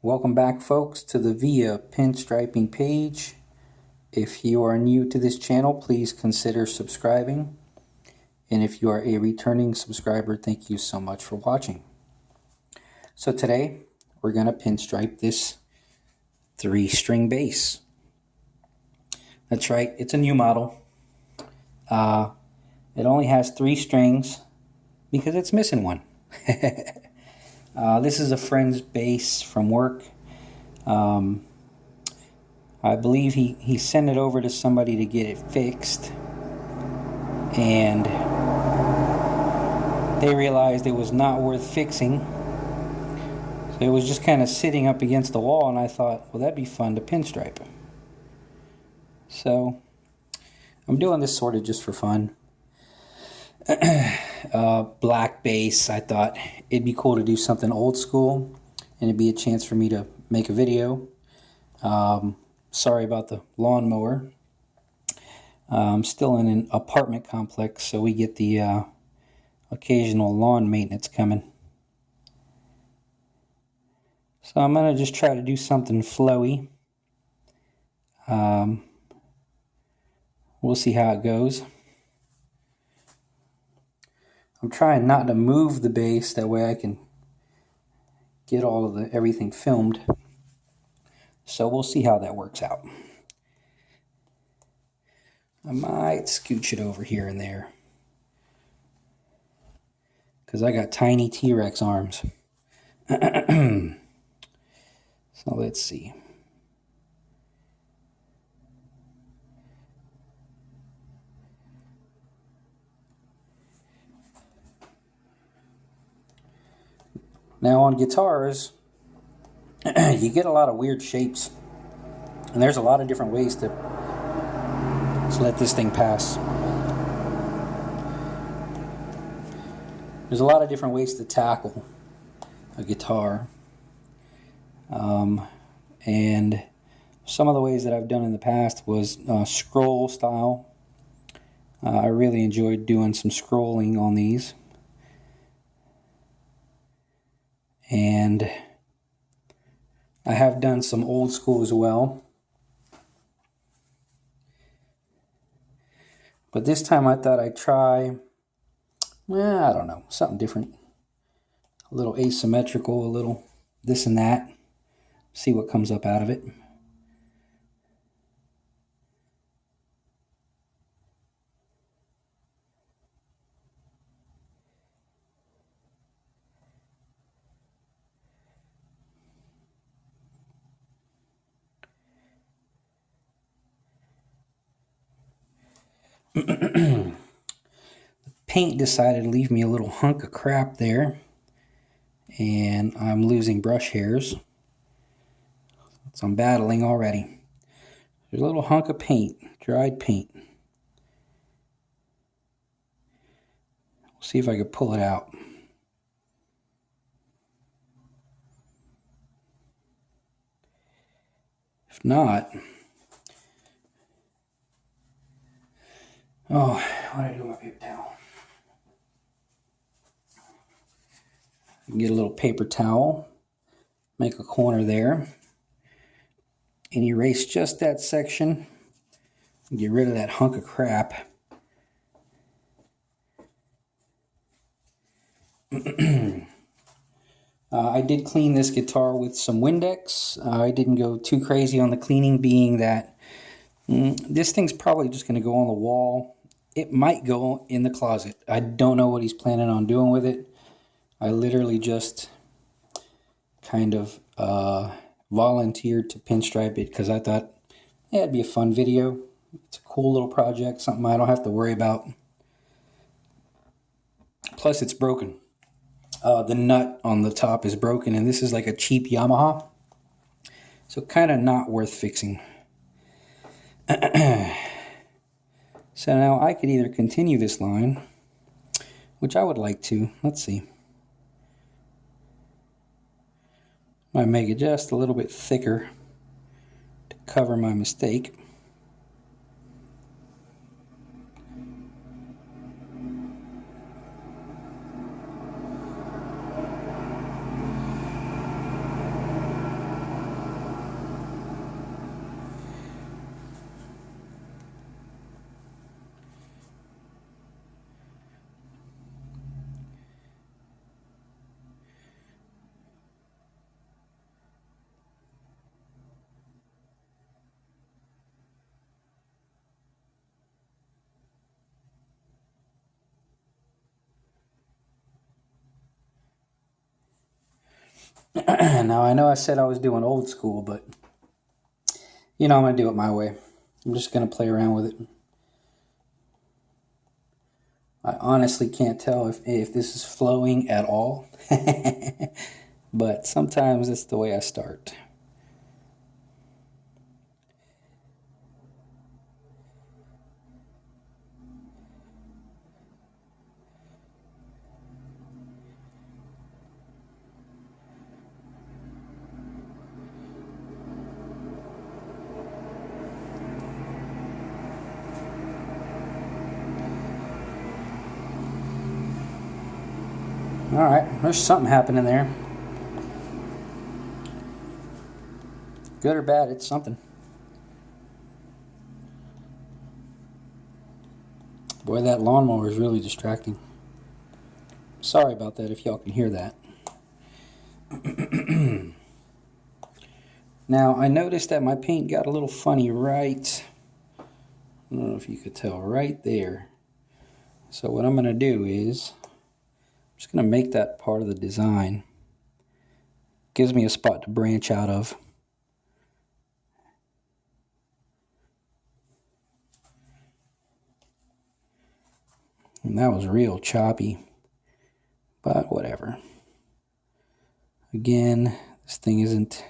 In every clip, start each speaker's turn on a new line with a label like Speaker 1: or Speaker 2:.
Speaker 1: Welcome back, folks, to the Via Pinstriping page. If you are new to this channel, please consider subscribing. And if you are a returning subscriber, thank you so much for watching. So today, we're going to pinstripe this 3-string bass. That's right, it's a new model. It only has 3 strings because it's missing one. This is a friend's bass from work. I believe he sent it over to somebody to get it fixed, and they realized it was not worth fixing. So it was just kind of sitting up against the wall, and I thought, well, that'd be fun to pinstripe. So I'm doing this sort of just for fun. Black bass. I thought it'd be cool to do something old school, and it'd be a chance for me to make a video. Sorry about the lawnmower. I'm still in an apartment complex, so we get the occasional lawn maintenance coming. So I'm going to just try to do something flowy. We'll see how it goes. I'm trying not to move the bass, that way I can get all of everything filmed. So we'll see how that works out. I might scooch it over here and there, because I got tiny T-Rex arms. So let's see. Now on guitars, you get a lot of weird shapes, and there's a lot of different ways to let this thing pass. There's a lot of different ways to tackle a guitar, and some of the ways that I've done in the past was scroll style. I really enjoyed doing some scrolling on these. And I have done some old school as well. But this time I thought I'd try, well, I don't know, something different. A little asymmetrical, a little this and that. See what comes up out of it. Paint decided to leave me a little hunk of crap there, and I'm losing brush hairs, so I'm battling already. There's a little hunk of paint, dried paint. We'll see if I can pull it out. If not, oh, what did I do with my paper towel? Get a little paper towel, make a corner there, and erase just that section. Get rid of that hunk of crap. I did clean this guitar with some Windex. I didn't go too crazy on the cleaning, being that this thing's probably just going to go on the wall. It might go in the closet. I don't know what he's planning on doing with it. I literally just kind of volunteered to pinstripe it because I thought, yeah, it'd be a fun video. It's a cool little project, something I don't have to worry about. Plus, it's broken. The nut on the top is broken, and this is like a cheap Yamaha. So kind of not worth fixing. So now I could either continue this line, which I would like to. Let's see. Might make it just a little bit thicker to cover my mistake. Now I know I said I was doing old school, but you know I'm going to do it my way. I'm just going to play around with it. I honestly can't tell if this is flowing at all, but sometimes it's the way I start. Alright, there's something happening there. Good or bad, it's something. Boy, that lawnmower is really distracting. Sorry about that if y'all can hear that. Now, I noticed that my paint got a little funny right, I don't know if you could tell, right there. So what I'm going to do is, I'm just going to make that part of the design. Gives me a spot to branch out of. And that was real choppy, but whatever. Again, this thing isn't...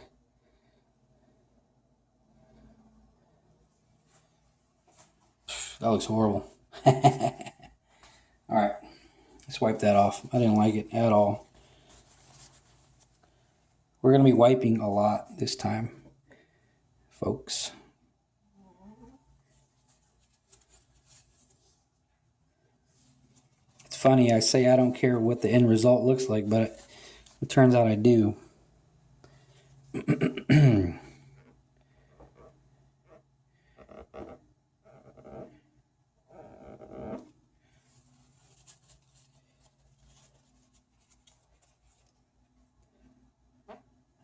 Speaker 1: That looks horrible. Alright, let's wipe that off. I didn't like it at all. We're going to be wiping a lot this time, folks. It's funny, I say I don't care what the end result looks like, but it turns out I do.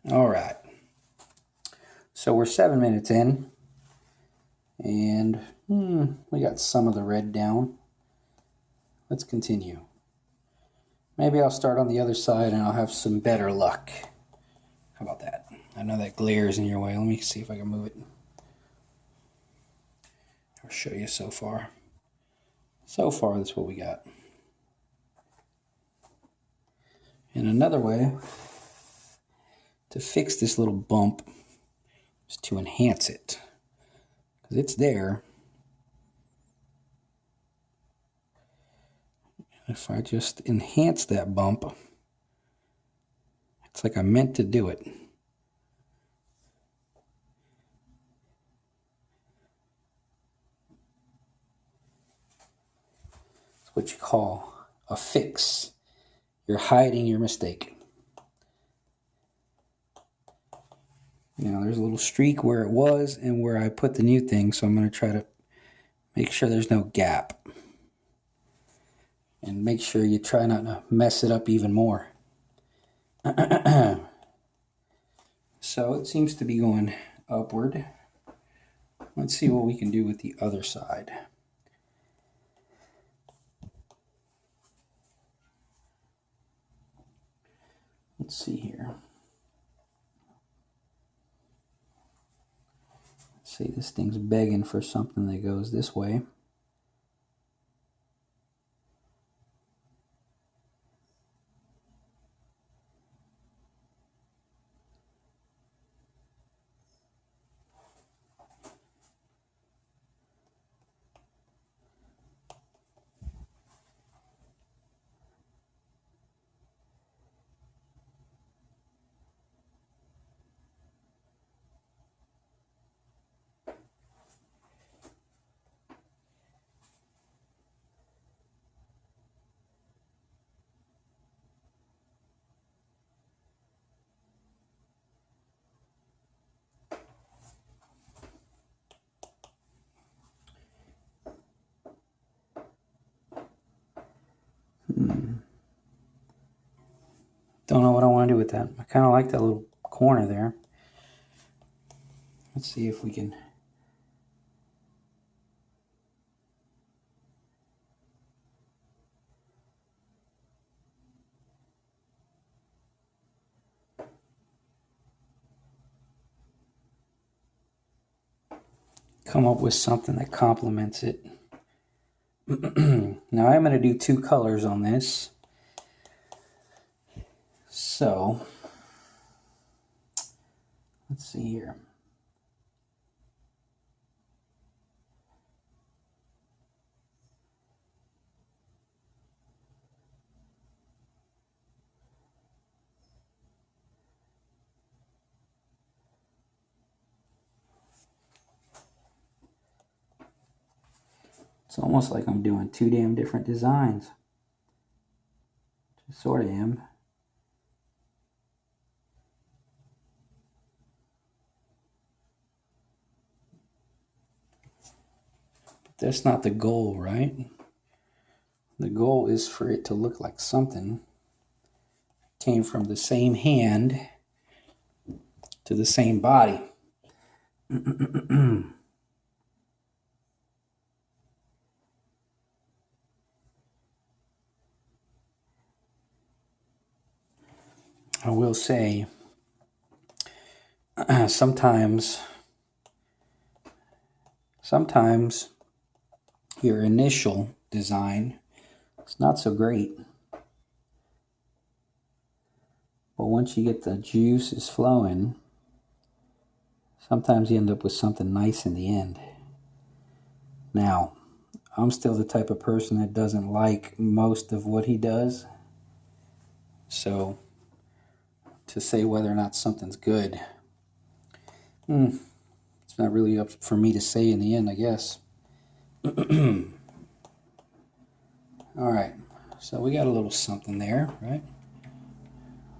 Speaker 1: All right. So we're 7 minutes in, and we got some of the red down. Let's continue. Maybe I'll start on the other side and I'll have some better luck. How about that? I know that glare is in your way. Let me see if I can move it. I'll show you so far. So far, that's what we got. And another way to fix this little bump is to enhance it. Because it's there. If I just enhance that bump, it's like I meant to do it. It's what you call a fix. You're hiding your mistake. Now there's a little streak where it was and where I put the new thing, so I'm going to try to make sure there's no gap. And make sure you try not to mess it up even more. So it seems to be going upward. Let's see what we can do with the other side. Let's see here. Let's see, this thing's begging for something that goes this way. Don't know what I want to do with that. I kind of like that little corner there. Let's see if we can... come up with something that complements it. Now I'm going to do 2 colors on this. So let's see here. It's almost like I'm doing 2 damn different designs. Just sort of am. But that's not the goal, right? The goal is for it to look like something came from the same hand to the same body. I will say, sometimes your initial design is not so great. But once you get the juices flowing, sometimes you end up with something nice in the end. Now, I'm still the type of person that doesn't like most of what he does. So, to say whether or not something's good, it's not really up for me to say in the end, I guess. Alright, so we got a little something there, right?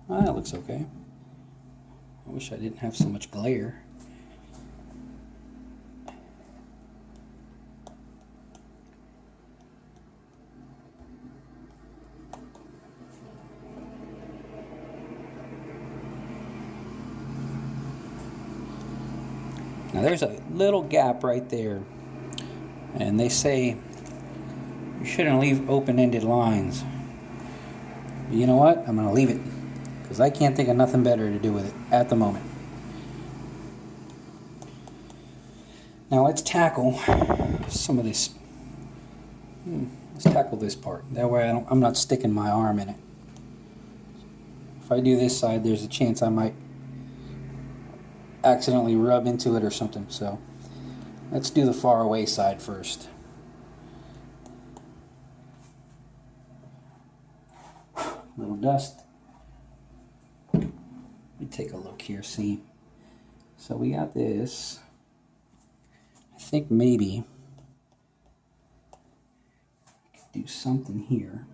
Speaker 1: Ah, that looks okay. I wish I didn't have so much glare. Now there's a little gap right there, and they say you shouldn't leave open-ended lines. But you know what? I'm going to leave it, because I can't think of nothing better to do with it at the moment. Now let's tackle some of this. Let's tackle this part. That way I'm not sticking my arm in it. If I do this side, there's a chance I might accidentally rub into it or something. So let's do the far away side first. Little dust. Let me take a look here, see. So we got this. I think maybe I could do something here.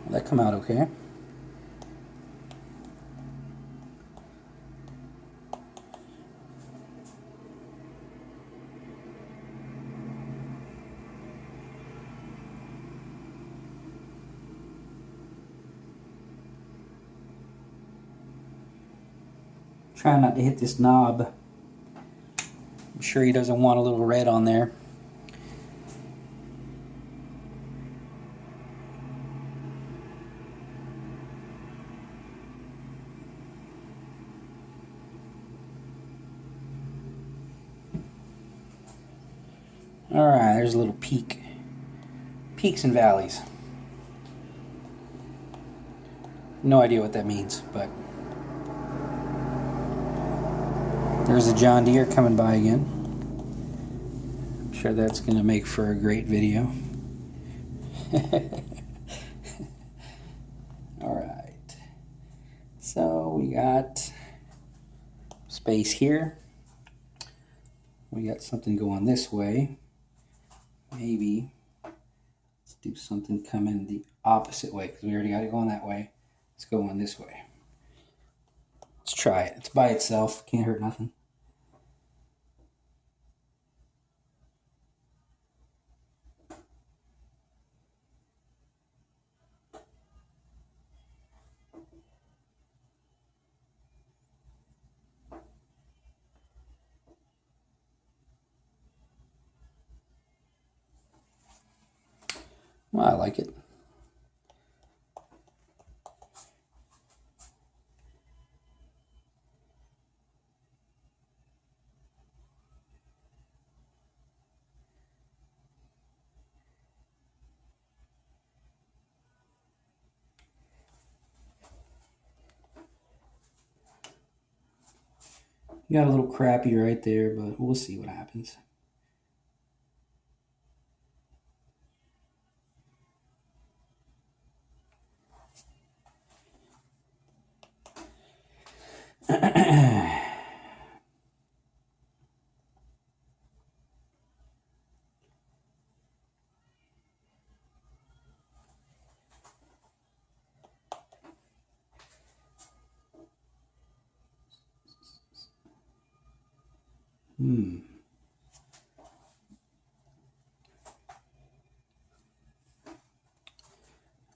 Speaker 1: Will that come out okay? Trying not to hit this knob. I'm sure he doesn't want a little red on there. Alright, there's a little peak. Peaks and valleys. No idea what that means, but there's a John Deere coming by again. I'm sure that's going to make for a great video. Alright. So we got space here. We got something going this way. Maybe let's do something coming the opposite way, because we already got it going that way. Let's go on this way. Let's try it. It's by itself. Can't hurt nothing. Well, I like it. You got a little crappy right there, but we'll see what happens.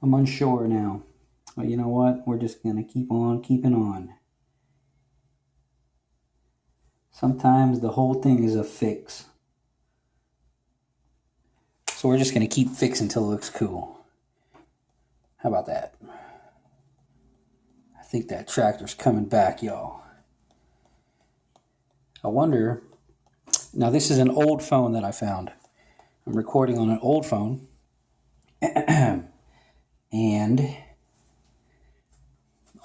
Speaker 1: I'm unsure now. But you know what? We're just going to keep on keeping on. Sometimes the whole thing is a fix. So we're just going to keep fixing until it looks cool. How about that? I think that tractor's coming back, y'all. I wonder... Now this is an old phone that I found. I'm recording on an old phone. And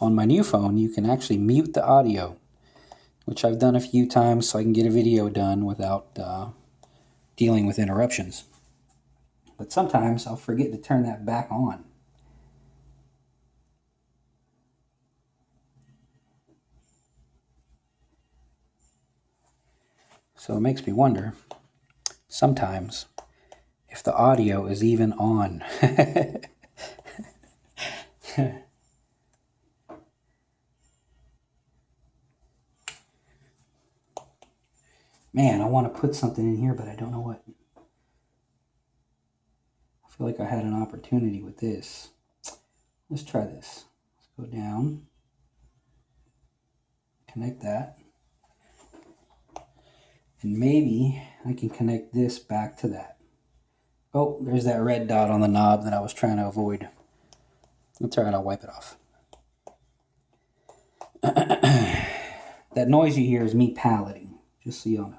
Speaker 1: on my new phone, you can actually mute the audio, which I've done a few times so I can get a video done without dealing with interruptions. But sometimes I'll forget to turn that back on. So it makes me wonder, sometimes, if the audio is even on. Man, I want to put something in here, but I don't know what. I feel like I had an opportunity with this. Let's try this. Let's go down. Connect that. And maybe I can connect this back to that. Oh, there's that red dot on the knob that I was trying to avoid. That's all right, I'll wipe it off. That noise you hear is me palleting, just so y'all know.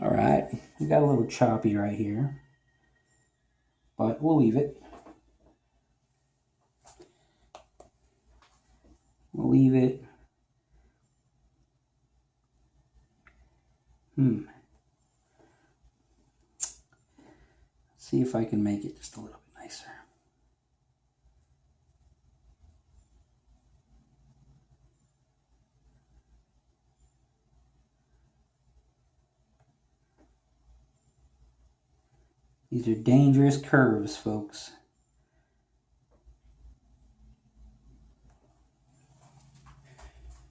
Speaker 1: All right, we got a little choppy right here, but we'll leave it. We'll leave it. Let's see if I can make it just a little bit nicer. These are dangerous curves, folks.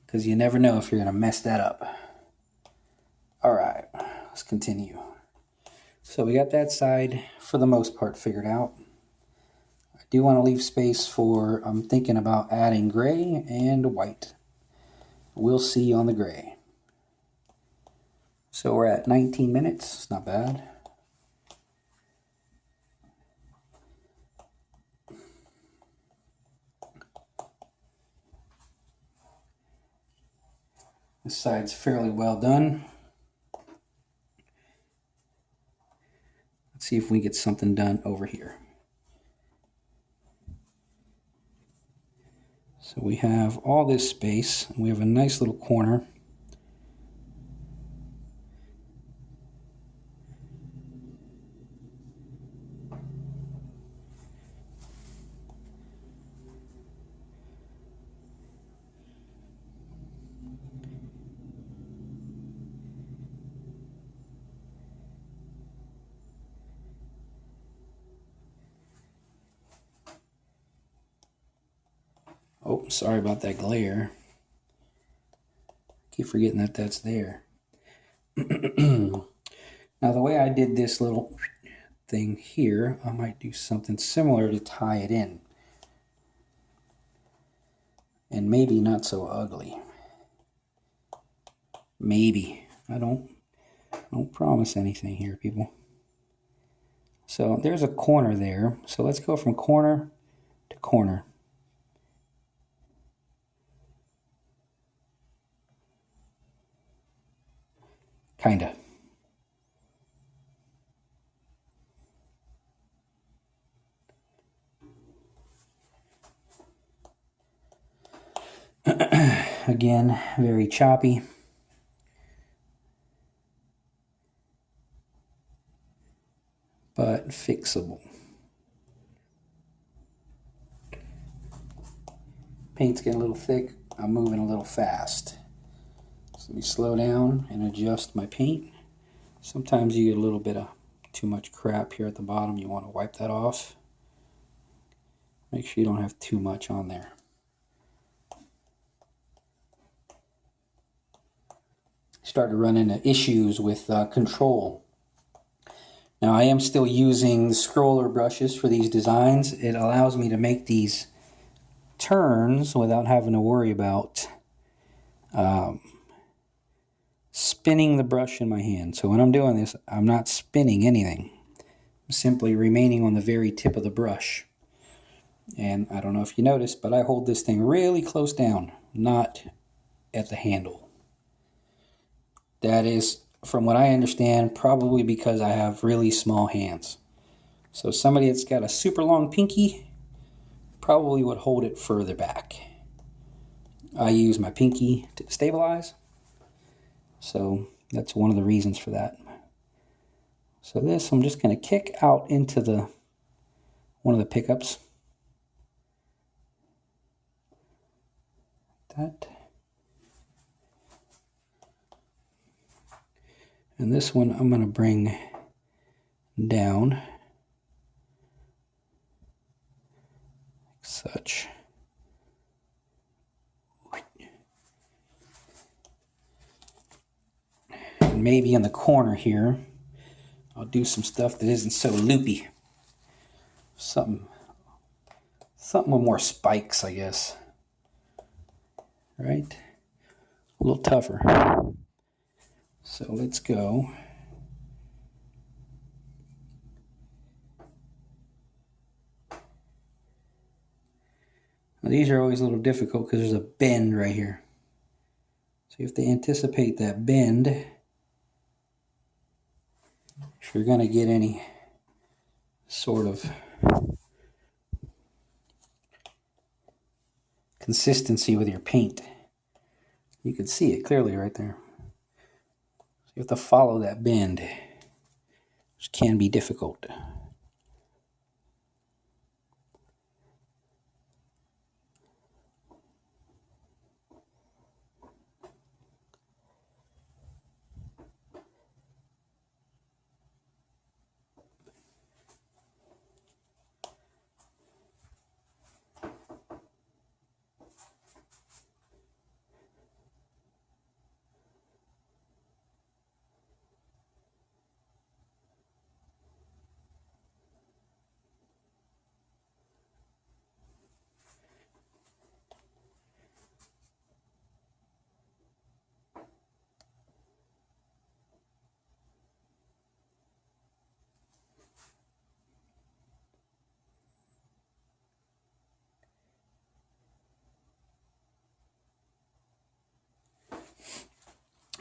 Speaker 1: Because you never know if you're going to mess that up. All right, let's continue. So we got that side, for the most part, figured out. I do want to leave space for, I'm thinking about adding gray and white. We'll see on the gray. So we're at 19 minutes, it's not bad. This side's fairly well done. Let's see if we get something done over here. So we have all this space, and we have a nice little corner. Oh, sorry about that glare. Keep forgetting that that's there. Now the way I did this little thing here, I might do something similar to tie it in. And maybe not so ugly. Maybe. I don't promise anything here, people. So there's a corner there. So let's go from corner to corner. Kinda. Again, very choppy. But fixable. Paint's getting a little thick. I'm moving a little fast. So let me slow down and adjust my paint. Sometimes you get a little bit of too much crap here at the bottom. You want to wipe that off. Make sure you don't have too much on there. Start to run into issues with control. Now I am still using the scroller brushes for these designs. It allows me to make these turns without having to worry about spinning the brush in my hand. So when I'm doing this, I'm not spinning anything. I'm simply remaining on the very tip of the brush. And I don't know if you noticed, but I hold this thing really close down, not at the handle. That is, from what I understand, probably because I have really small hands. So somebody that's got a super long pinky probably would hold it further back. I use my pinky to stabilize. So that's one of the reasons for that. So this, I'm just going to kick out into one of the pickups. That. And this one I'm going to bring down like such. And maybe in the corner here, I'll do some stuff that isn't so loopy. Something with more spikes, I guess. Right? A little tougher. So let's go. Now these are always a little difficult because there's a bend right here. So you have to anticipate that bend if you're going to get any sort of consistency with your paint. You can see it clearly right there. So you have to follow that bend, which can be difficult.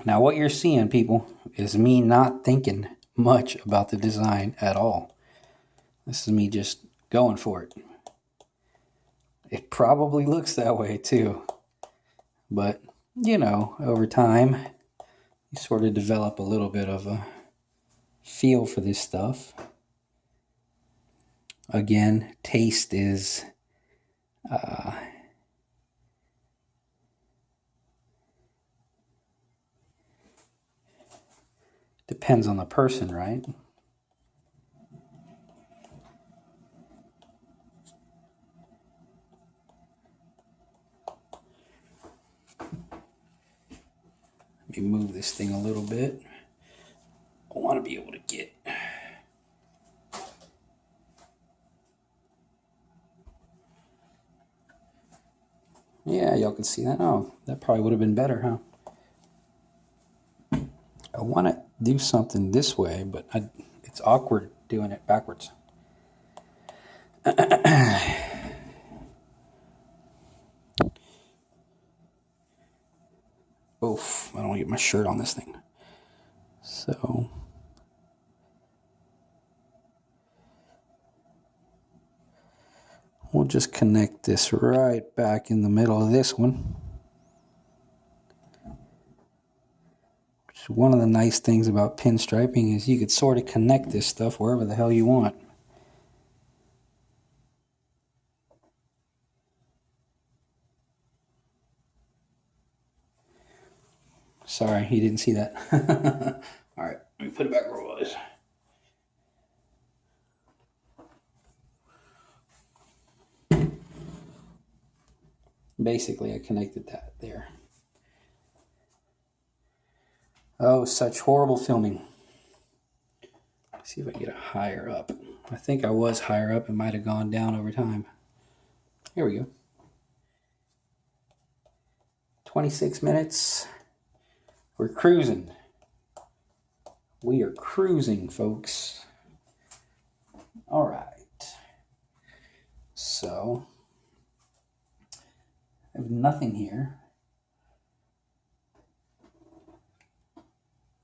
Speaker 1: Now what you're seeing, people, is me not thinking much about the design at all. This is me just going for it. It probably looks that way too. But, you know, over time, you sort of develop a little bit of a feel for this stuff. Again, taste is depends on the person, right? Let me move this thing a little bit. I want to be able to get Yeah, y'all can see that. Oh, that probably would have been better, huh? I want to do something this way, but it's awkward doing it backwards. Oof, I don't want to get my shirt on this thing. So we'll just connect this right back in the middle of this one. One of the nice things about pinstriping is you could sort of connect this stuff wherever the hell you want. Sorry, you didn't see that. All right, let me put it back where it was. Basically, I connected that there. Oh, such horrible filming. Let's see if I can get it higher up. I think I was higher up. It might have gone down over time. Here we go. 26 minutes. We're cruising. We are cruising, folks. All right. So, I have nothing here.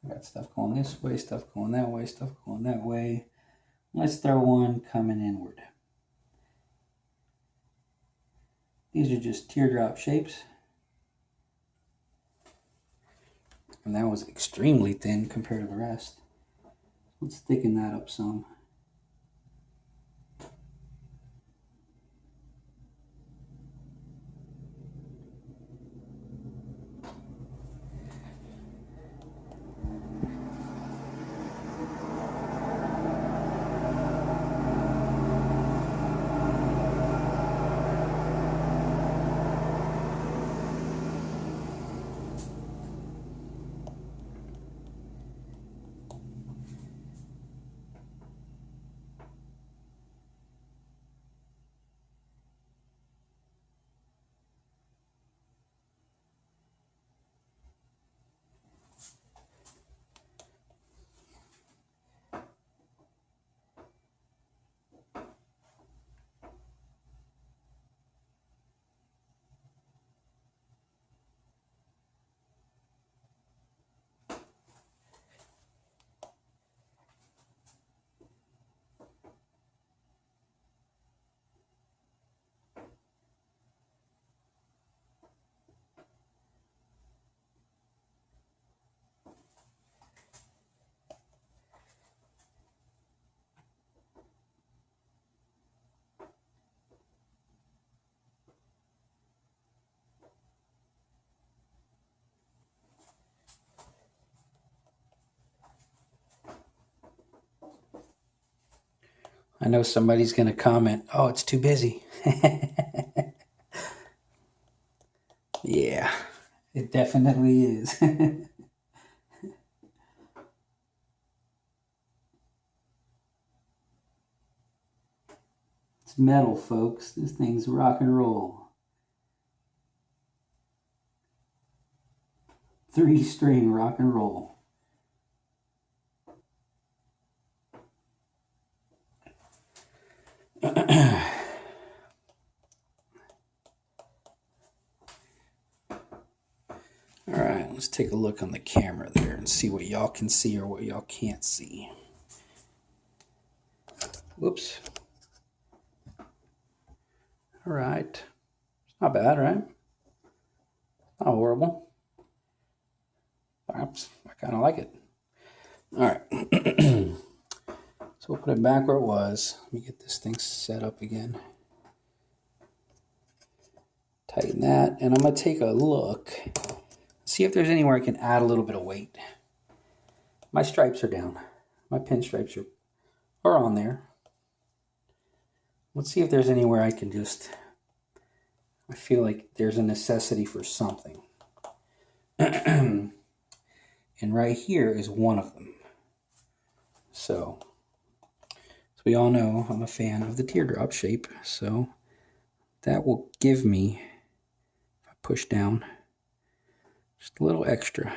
Speaker 1: I got stuff going this way, stuff going that way, stuff going that way. Let's throw one coming inward. These are just teardrop shapes. And that was extremely thin compared to the rest. Let's thicken that up some. I know somebody's going to comment, oh, it's too busy. Yeah, it definitely is. It's metal, folks. This thing's rock and roll. 3-string rock and roll. All right, let's take a look on the camera there and see what y'all can see or what y'all can't see. Whoops. All right. Not bad, right? Not horrible. Perhaps I kind of like it. All right. So we'll put it back where it was. Let me get this thing set up again. Tighten that, and I'm going to take a look. See if there's anywhere I can add a little bit of weight. My stripes are down. My pinstripes are on there. Let's see if there's anywhere I can just... I feel like there's a necessity for something. And right here is one of them. So, as we all know, I'm a fan of the teardrop shape. So that will give me... push down just a little extra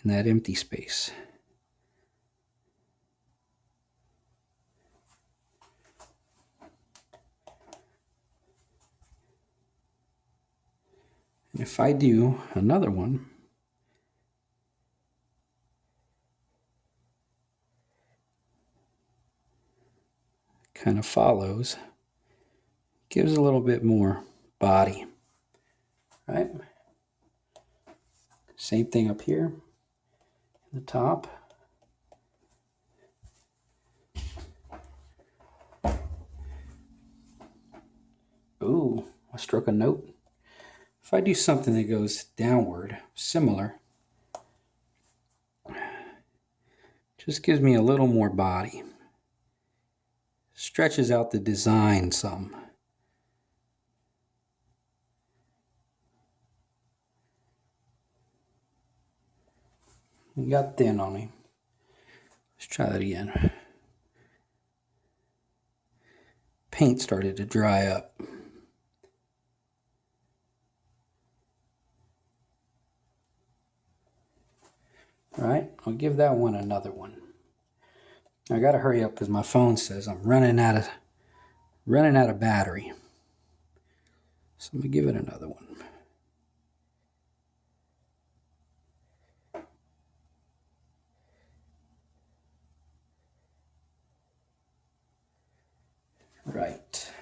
Speaker 1: in that empty space. And if I do another one, kind of follows, gives a little bit more body, right? Same thing up here, the top. Ooh, I struck a note. If I do something that goes downward, similar, just gives me a little more body. Stretches out the design some. It got thin on me. Let's try that again. Paint started to dry up. All right, I'll give that one another one. I gotta hurry up because my phone says I'm running out of battery. So I'm gonna give it another one. Right.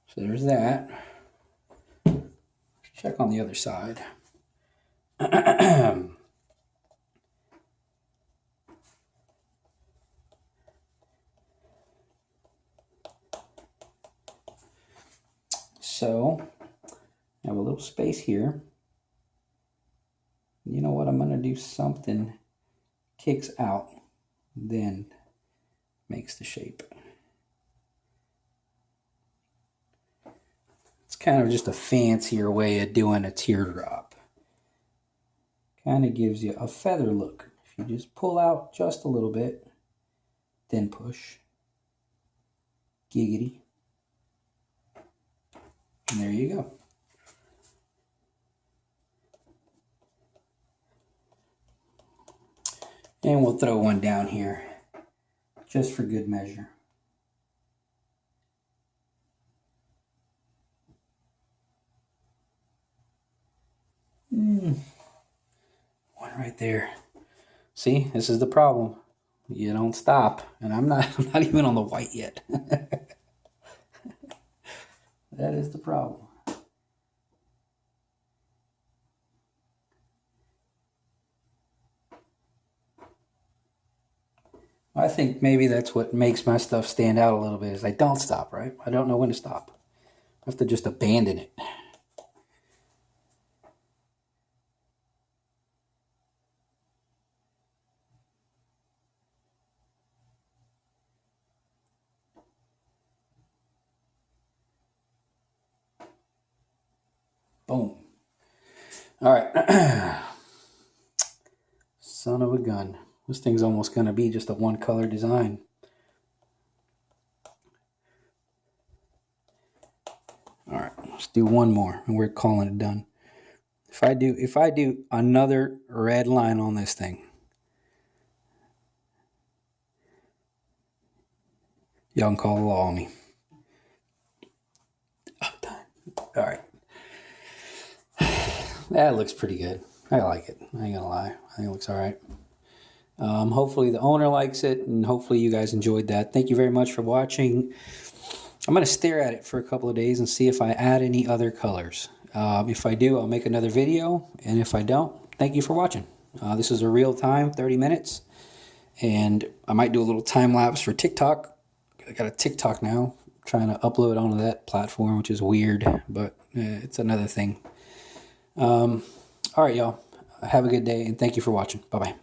Speaker 1: So there's that. Let's check on the other side. So I have a little space here. You know what? I'm going to do something kicks out, then makes the shape. It's kind of just a fancier way of doing a teardrop. Kind of gives you a feather look. If you just pull out just a little bit, then push. Giggity. And there you go. And we'll throw one down here, just for good measure. One right there. See, this is the problem. You don't stop, and I'm not even on the white yet. That is the problem. I think maybe that's what makes my stuff stand out a little bit, is I don't stop, right? I don't know when to stop. I have to just abandon it. Boom. All right. Son of a gun. This thing's almost going to be just a one-color design. All right, let's do one more, and we're calling it done. If I do another red line on this thing, y'all can call the law on me. I'm done. All right. That looks pretty good. I like it. I ain't gonna lie. I think it looks all right. Hopefully the owner likes it, and hopefully you guys enjoyed that. Thank you very much for watching. I'm going to stare at it for a couple of days and see if I add any other colors. If I do, I'll make another video, and if I don't, thank you for watching. This is a real time, 30 minutes, and I might do a little time lapse for TikTok. I got a TikTok now, trying to upload onto that platform, which is weird, but it's another thing. All right, y'all. Have a good day, and thank you for watching. Bye-bye.